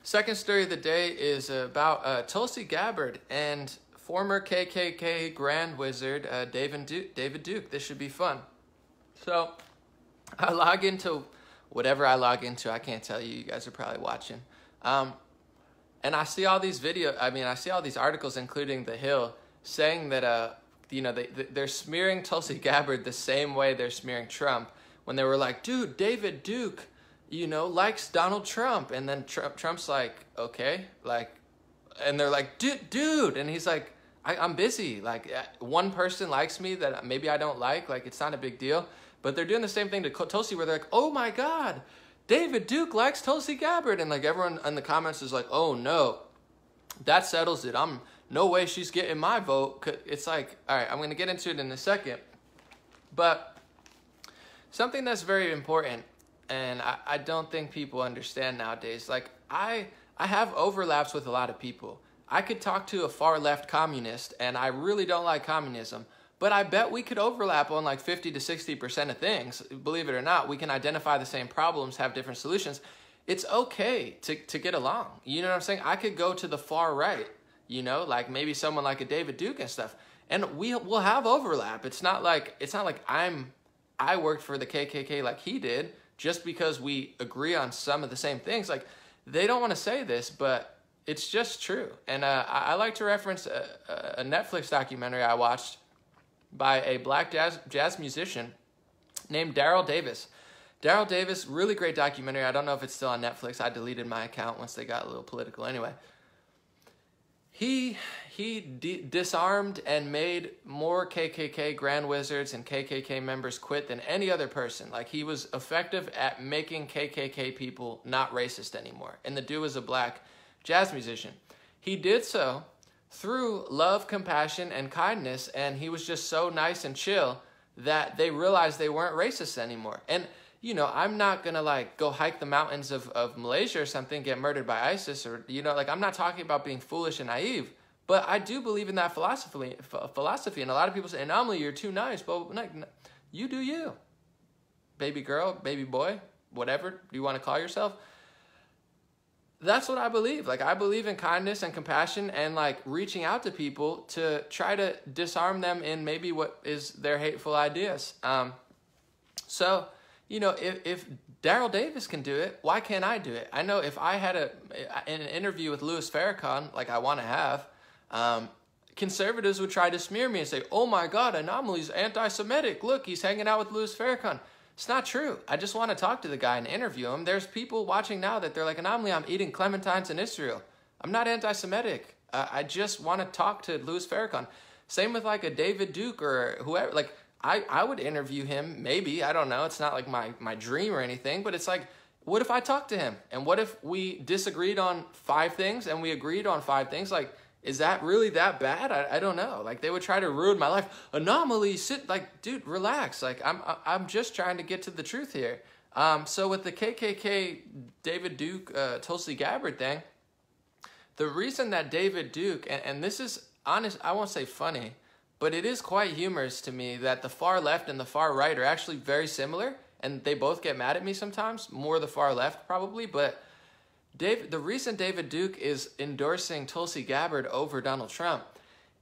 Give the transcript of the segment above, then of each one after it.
Second story of the day is about Tulsi Gabbard and former KKK Grand Wizard David Duke. This should be fun. So I log into whatever I log into. I can't tell you. You guys are probably watching. And I see all these I see all these articles, including The Hill, saying that they're smearing Tulsi Gabbard the same way they're smearing Trump, when they were like, dude, David Duke, likes Donald Trump. And then Trump's like, okay, and they're like, dude. And he's like, I'm busy. Like, one person likes me that maybe I don't like. Like, it's not a big deal. But they're doing the same thing to Tulsi, where they're like, oh my God, David Duke likes Tulsi Gabbard. And like everyone in the comments is like, oh no, that settles it. No way she's getting my vote. It's like, all right, I'm going to get into it in a second. But something that's very important, and I don't think people understand nowadays, like I have overlaps with a lot of people. I could talk to a far left communist, and I really don't like communism, but I bet we could overlap on like 50 to 60% of things. Believe it or not, we can identify the same problems, have different solutions. It's okay to get along. You know what I'm saying? I could go to the far right, like maybe someone like a David Duke and stuff, and we'll have overlap. It's not like I worked for the KKK like he did, just because we agree on some of the same things. Like, they don't want to say this, but it's just true. And I like to reference a Netflix documentary I watched by a black jazz musician named Daryl Davis. Daryl Davis, really great documentary. I don't know if it's still on Netflix. I deleted my account once they got a little political. Anyway, he disarmed and made more KKK Grand Wizards and KKK members quit than any other person. Like, he was effective at making KKK people not racist anymore. And the dude was a black jazz musician. He did so through love, compassion, and kindness, and he was just so nice and chill that they realized they weren't racist anymore. And I'm not going to like go hike the mountains of Malaysia or something, get murdered by ISIS, or, I'm not talking about being foolish and naive, but I do believe in that philosophy. And a lot of people say, anomaly, you're too nice, but like, you do you. Baby girl, baby boy, whatever you want to call yourself. That's what I believe. Like, I believe in kindness and compassion and like reaching out to people to try to disarm them in maybe what is their hateful ideas. So, if Daryl Davis can do it, why can't I do it? I know if I had an interview with Louis Farrakhan, like I want to have, conservatives would try to smear me and say, oh my God, Anomaly's anti-Semitic. Look, he's hanging out with Louis Farrakhan. It's not true. I just want to talk to the guy and interview him. There's people watching now that they're like, Anomaly, I'm eating clementines in Israel. I'm not anti-Semitic. I just want to talk to Louis Farrakhan. Same with like a David Duke or whoever. Like, I would interview him, maybe. I don't know. It's not like my dream or anything, but it's like, what if I talked to him? And what if we disagreed on 5 things and we agreed on 5 things? Like, is that really that bad? I don't know. Like, they would try to ruin my life. Anomaly, dude, relax. Like, I'm just trying to get to the truth here. So with the KKK David Duke, Tulsi Gabbard thing, the reason that David Duke, and this is honest, I won't say funny, but it is quite humorous to me that the far left and the far right are actually very similar, and they both get mad at me sometimes, more the far left probably, but the reason David Duke is endorsing Tulsi Gabbard over Donald Trump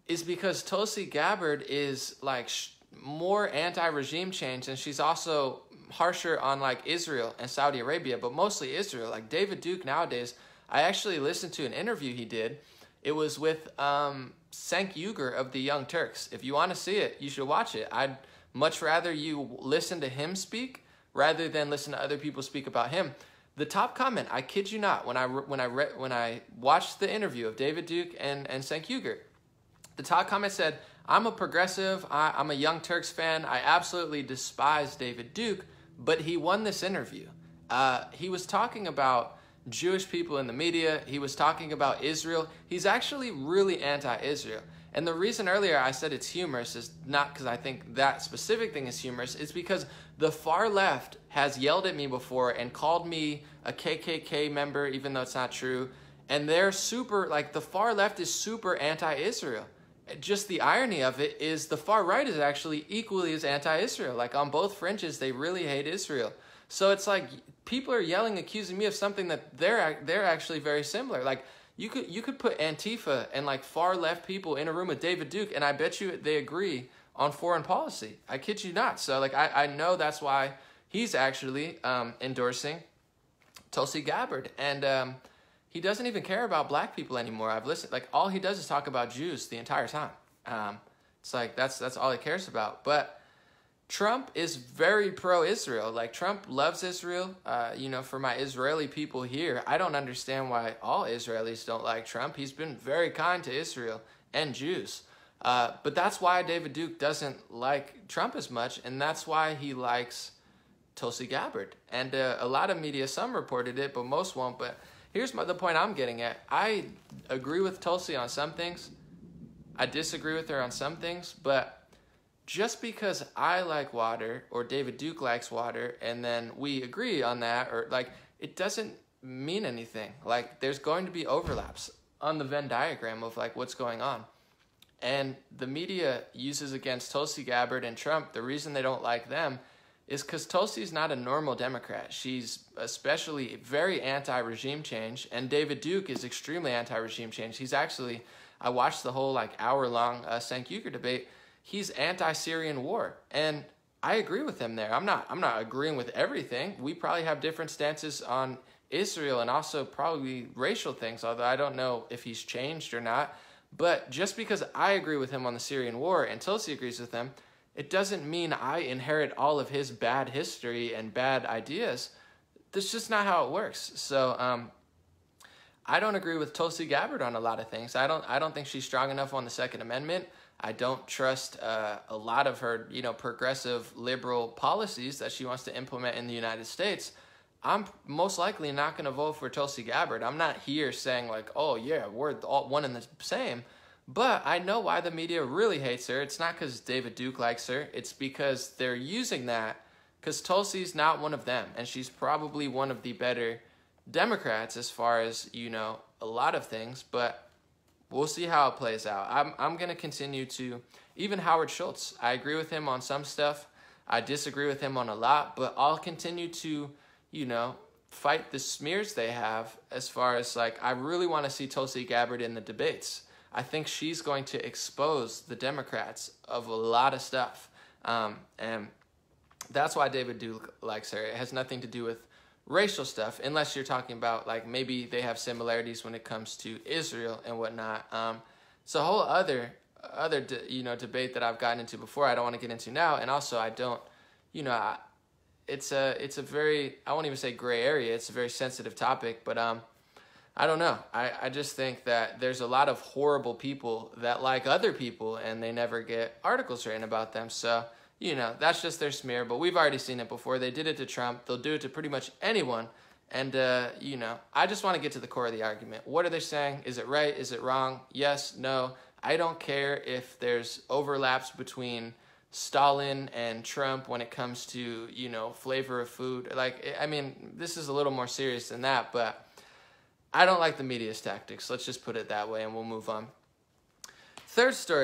is because Tulsi Gabbard is like more anti-regime change, and she's also harsher on like Israel and Saudi Arabia, but mostly Israel. Like David Duke nowadays, I actually listened to an interview he did. It was with Cenk Uygur of the Young Turks. If you want to see it, you should watch it. I'd much rather you listen to him speak rather than listen to other people speak about him. The top comment, I kid you not, when I watched the interview of David Duke and Cenk Uygur, the top comment said, I'm a progressive, I'm a Young Turks fan, I absolutely despise David Duke, but he won this interview. He was talking about Jewish people in the media. He was talking about Israel. He's actually really anti-Israel. And the reason earlier I said it's humorous is not because I think that specific thing is humorous. It's because the far left has yelled at me before and called me a KKK member, even though it's not true. And they're super, like, the far left is super anti-Israel. Just the irony of it is the far right is actually equally as anti-Israel. Like, on both fringes, they really hate Israel. So it's like people are yelling, accusing me of something that they're actually very similar. Like you could put Antifa and like far left people in a room with David Duke, and I bet you they agree on foreign policy. I kid you not. So like I know that's why he's actually endorsing Tulsi Gabbard, and he doesn't even care about black people anymore. I've listened, like all he does is talk about Jews the entire time. It's like that's all he cares about. But Trump is very pro-Israel. Like Trump loves Israel. You know, for my Israeli people here, I don't understand why all Israelis don't like Trump. He's been very kind to Israel and Jews. But that's why David Duke doesn't like Trump as much, and that's why he likes Tulsi Gabbard. And a lot of media, some reported it, but most won't. But here's the point I'm getting at. I agree with Tulsi on some things. I disagree with her on some things. But just because I like water or David Duke likes water and then we agree on that, or like, it doesn't mean anything. Like, there's going to be overlaps on the Venn diagram of like what's going on. And the media uses against Tulsi Gabbard and Trump, the reason they don't like them is because Tulsi's not a normal Democrat. She's especially very anti-regime change, and David Duke is extremely anti-regime change. He's actually, I watched the whole like hour-long Cenk-Uyghur debate. He's anti-Syrian war, and I agree with him there. I'm not agreeing with everything. We probably have different stances on Israel and also probably racial things, although I don't know if he's changed or not. But just because I agree with him on the Syrian war and Tulsi agrees with him, it doesn't mean I inherit all of his bad history and bad ideas. That's just not how it works. So I don't agree with Tulsi Gabbard on a lot of things. I don't think she's strong enough on the Second Amendment. I don't trust a lot of her, you know, progressive liberal policies that she wants to implement in the United States. I'm most likely not going to vote for Tulsi Gabbard. I'm not here saying like, oh yeah, we're all one and the same. But I know why the media really hates her. It's not because David Duke likes her. It's because they're using that because Tulsi's not one of them. And she's probably one of the better Democrats as far as, you know, a lot of things. But we'll see how it plays out. I'm going to continue to, even Howard Schultz, I agree with him on some stuff. I disagree with him on a lot. But I'll continue to, you know, fight the smears they have as far as like, I really want to see Tulsi Gabbard in the debates. I think she's going to expose the Democrats of a lot of stuff. And that's why David Duke likes her. It has nothing to do with racial stuff, unless you're talking about like maybe they have similarities when it comes to Israel and whatnot. It's a whole other you know, debate that I've gotten into before. I don't want to get into now. And also I don't, you know, it's a very, I won't even say gray area. It's a very sensitive topic, but I don't know. I just think that there's a lot of horrible people that like other people and they never get articles written about them. So, you know, that's just their smear, but we've already seen it before. They did it to Trump. They'll do it to pretty much anyone. And, you know, I just want to get to the core of the argument. What are they saying? Is it right? Is it wrong? Yes, no. I don't care if there's overlaps between Stalin and Trump when it comes to, you know, flavor of food. Like, I mean, this is a little more serious than that, but I don't like the media's tactics. Let's just put it that way and we'll move on. Third story.